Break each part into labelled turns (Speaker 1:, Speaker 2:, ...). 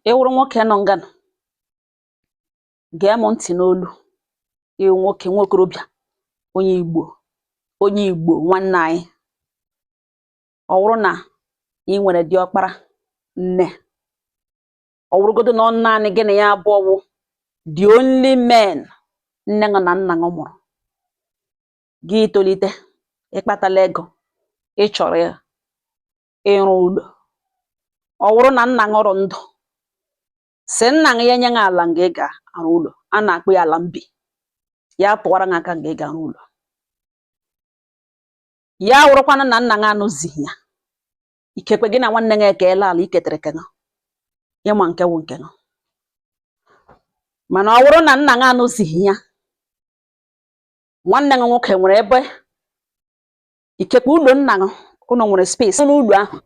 Speaker 1: Ewuru nwoke nọ nga nọ, gee m ntị n'olu. Iwu nwoke nwokorobịa, onye Igbo nwanne anyị. Ọ wụrụ na ị nwere diọkpara nne, ọ wụrụgodu na ọ naanị gị na ya abụọ wụ the only men nne gị na nna gị mụrụ. Gị tolite, ịkpatala ego, ị chọrọ ịrụ ụlọ. Ọ wụrụ na nna gị rụ ndụ, sị nna gị ya nye gị ala nga ị ga-arụ ụlọ, a na-akpọ ya ala mbi, ya tụwara gị aka nga ị ga-arụ ụlọ. Ya wụrụkwana na nna gị anụzighị ya, ikekwe gị na nwanne gị ekeela ala iketere ke gị, ịma nke wụ nke gị. Mana ọ wụrụ na nna gị anụzighị ya, nwanne gị nwoke nwere ebe ikekwe ụlọ nna gị, ụlọ nwere space n'ụlọ ahụ,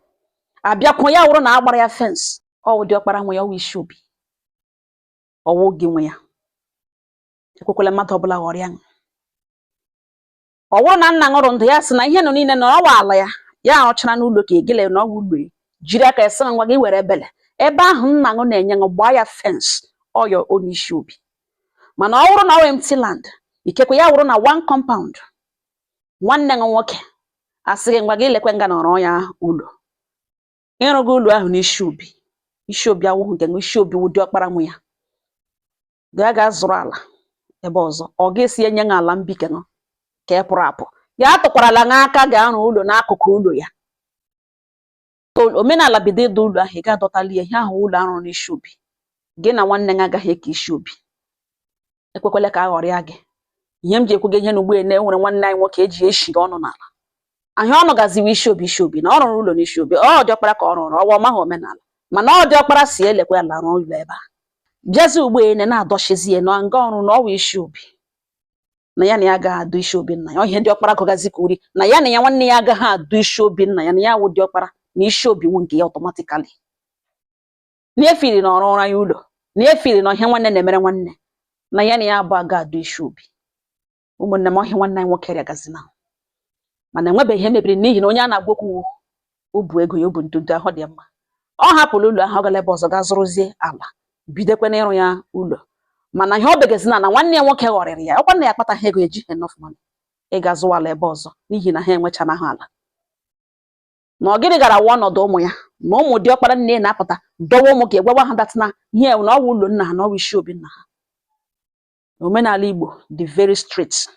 Speaker 1: abịakwụ ya wụrụ na agbara ya fence, ọ wụ diọkpara nwe ya, ọ wụ isi obi, ọ wụ gị nwe ya. Ekwekwele mmadụ ọbụla ghọrịa gị. Ọ wụrụ na nna gị rụ ndụ ya sị na ihe nọ niile na ọ wa ala ya, ya arụchara n'ụlọ ka egele na ọ wụ ụlọ ya, jiri aka ya sị ngwa gị were ebele ebe ahụ nna gị na-enye gị, gbaa ya fence, ọyọ onye isi obi. Mana ọ wụrụ na ọ empty land, ikekwe ya wụrụ na one compound, nwanne gị nwoke asị gị ngwa gị lekwe nga nọrọ ya ụlọ, ịrụgo ụlọ ahụ n'isi obi. Isi obi awụghị nke gị, isi obi wụ diọkpara nwe ya. Gaa gaa zụrụ ala ebe ọzọ, ọ ga-esi enye gị ala mbi ke gị ka ị pụrụ apụ. Ya tụkwarala gị aka ga-arụ ụlọ n'akụkụ ụlọ ya. Omenala bido ịdọ ụlọ ahụ, ị ga-adọtali ya, ihe ahụ ụlọ arụrụ n'isi obi. Gị na nwanne gị agaghị eke isi obi. Ekwekwele ka a ghọrịa gị. Ihe m ji ekwu gị ihe n'ugbo na enwere nwanne anyị nwoke eji eshi ọnụ n'ala. Ahịa ọnụ gaziwa isi obi na ọ rụrụ ụlọ n'isi obi. Ọ diọkpara ka ọ rụrụ, ọwa ọmaghị omenala. Mana ọ diọkpara si elekwe ala rụọ ụlọ ebe a. Bịazi ugbo na-adọchizie na nga ọrụ na ọwa isi obi, na ya na ya agaghị adụ isi obi nna ya. Ihe diọkpara gụgazi ka uri na ya na ya nwanne ya agaghị adụ isi obi nna ya, na ya wụ diọkpara na isi obi wụ nke ya ọtọmatikali. Na-efiri na ọrụ ụra ya ụlọ, na-efiri na ihe nwanne na-emere nwanne, na ya na ya abụọ aga adụ isi obi. Ụmụnne m, ọhịa nwanne anyị nwoke rịagazina. Mana enwebeghị ihe mebiri n'ihi na onye a na-agwa okwu obu ego ya, obu ntutu ahụ dị mma. Ọ hapụrụ ụlọ ahụ, ọ gala ebe ọzọ ga zụrụzie ala, bidokwe n'ịrụ ya ụlọ. Mana ihe ọ begazina na nwanne ya nwoke ghọrịrị ya, ọkwa na ya akpataghị ego, ejighị enough money ịga zụwa ala ebe ọzọ n'ihi na ha enwechanaghị ala. Na ọ gịnị gara wụ ọnọdụ ụmụ ya, na ụmụ diọkpara nne na-apụta dọwa ụmụ ka egwagwa ha datịna ihe na ọ wụ ụlọ nna ha, na ọ wụ isi obi nna ha. Omenala Igbo dị very strict.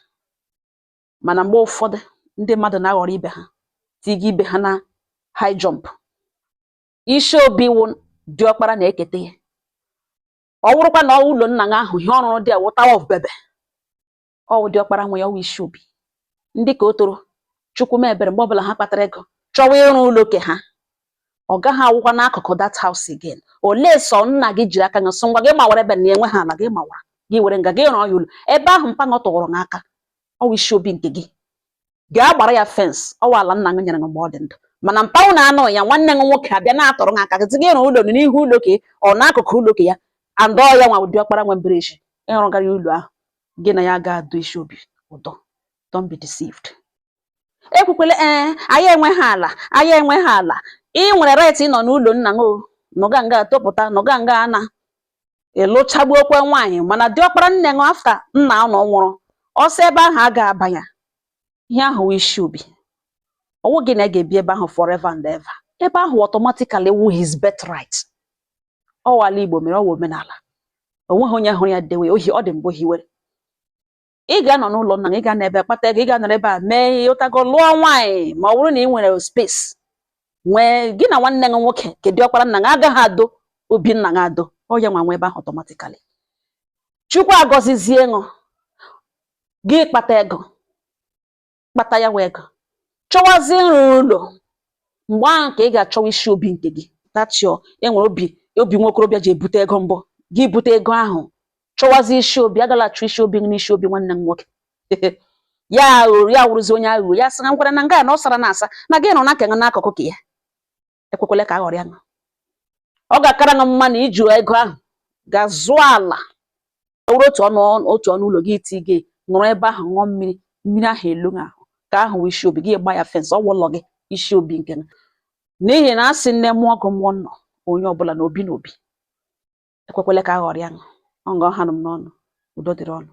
Speaker 1: Mana mgbe ụfọdụ ndị mmadụ na-aghọrọ ibe ha, tiga ibe ha na high jump. Isi obi wụ diọkpara na-ekete ya. Ọ wụrụkwa na ụlọ nna gị ahụ ihe ọrụrụ dị awụ Tower of Babel, ọ wụ diọkpara nwe ya, ọ wụ isi obi. Ndị ka o toro Chukwu mebere mgbe ọbụla ha kpatara ego chọwa ịrụ ụlọ ke ha, ọ gaghị awụkwa n'akụkụ that house again. Olee sọ nna gị jiri aka gị sị ngwa gị mawara ebe na enwe ha ala, gị mawara gị were nga gị rụọ ya ụlọ ebe ahụ mpanga ọ tụrụ n'aka, ọ wụ isi obi nke gị. Gaa gbara ya fence, ọ wụ ala nna gị nyere gị mgbe ọ dị ndụ. Mana mpanwụ na-anọ ya, nwanne gị nwoke abịa na-atụrụ gị aka gị gị rụọ ụlọ n'ihu ụlọ ke ọ n'akụkụ ụlọ ke ya, and ọ ya nwa diọkpara nwe mbere echi ịrụgara ya ụlọ ahụ, gị na ya ga-adụ isi obi ụtọ. Don't be deceived. Ekwukwele anyị enweghị ala, anyị enweghị ala. Ị nwere right ịnọ n'ụlọ nna gị, nọga nga atọpụta, nọga nga na ịlụchagbuokwe nwaanyị. Mana diọkpara nne gị afta nna ọ nọ nwụrụ, ọsọ ebe ahụ a ga-abanya, ihe ahụ wụ isi obi. Ọwụ gị na ga-ebi ebe ahụ forever and ever. Ebe ahụ automatically wụ his birthright. Ọ ala Igbo mere, ọ wụ omenala. Onweghị onye hụrụ ya dewe ohi, ọ dị mbụ hiwere. Ị ga-anọ n'ụlọ nna gị, ị ga n'ebe kpata ego, ị ga-anọrọ ebe a mee ụtago lụọ nwaanyị. Ma ọ bụrụ na ị nwere space, nwee gị na nwanne gị nwoke ka diọkpara nna gị agaghị adụ obi nna gị adụ, ọ ya nwa nwe ebe ahụ automatically. Chukwu agọzizie ṅụ gị kpata ego, kpata ya wee ego, chọwazie ịrụ ụlọ. Mgbe ahụ ka ị ga-achọwa isi obi nke gị. Tachio enwere obi nwokorobịa ji ebute ego mbụ, gị bute ego ahụ, chọwazi isi obi. Agala achụ isi obi n'isi obi nwanne m nwoke. Ya wụrụzi onye aghụghọ, ya sị na nkwere na nga na ọ sara na asa na gị nọ n'aka gị n'akụkụ ka ya. Ekwekwele ka a ghọrịa gị. Ọ ga-akara gị mma na iji ego ahụ ga zụọ ala, wụrụ otu ọnụ ụlọ gị, iti gị nọrọ ebe ahụ ṅụọ mmiri, mmiri ahụ elu gị ahụ, ka ahụ wụ isi obi gị. Gba ya fence, ọ wụ ụlọ gị, isi obi nke gị. N'ihi na asị nne mụọ gị mụọ nọ onye ọbụla na obi na obi. ekwekwele ka aghọrịa ṅụ. Ọ nga ọ ha nọ m n'ọnụ. Udo dịrị ọnụ.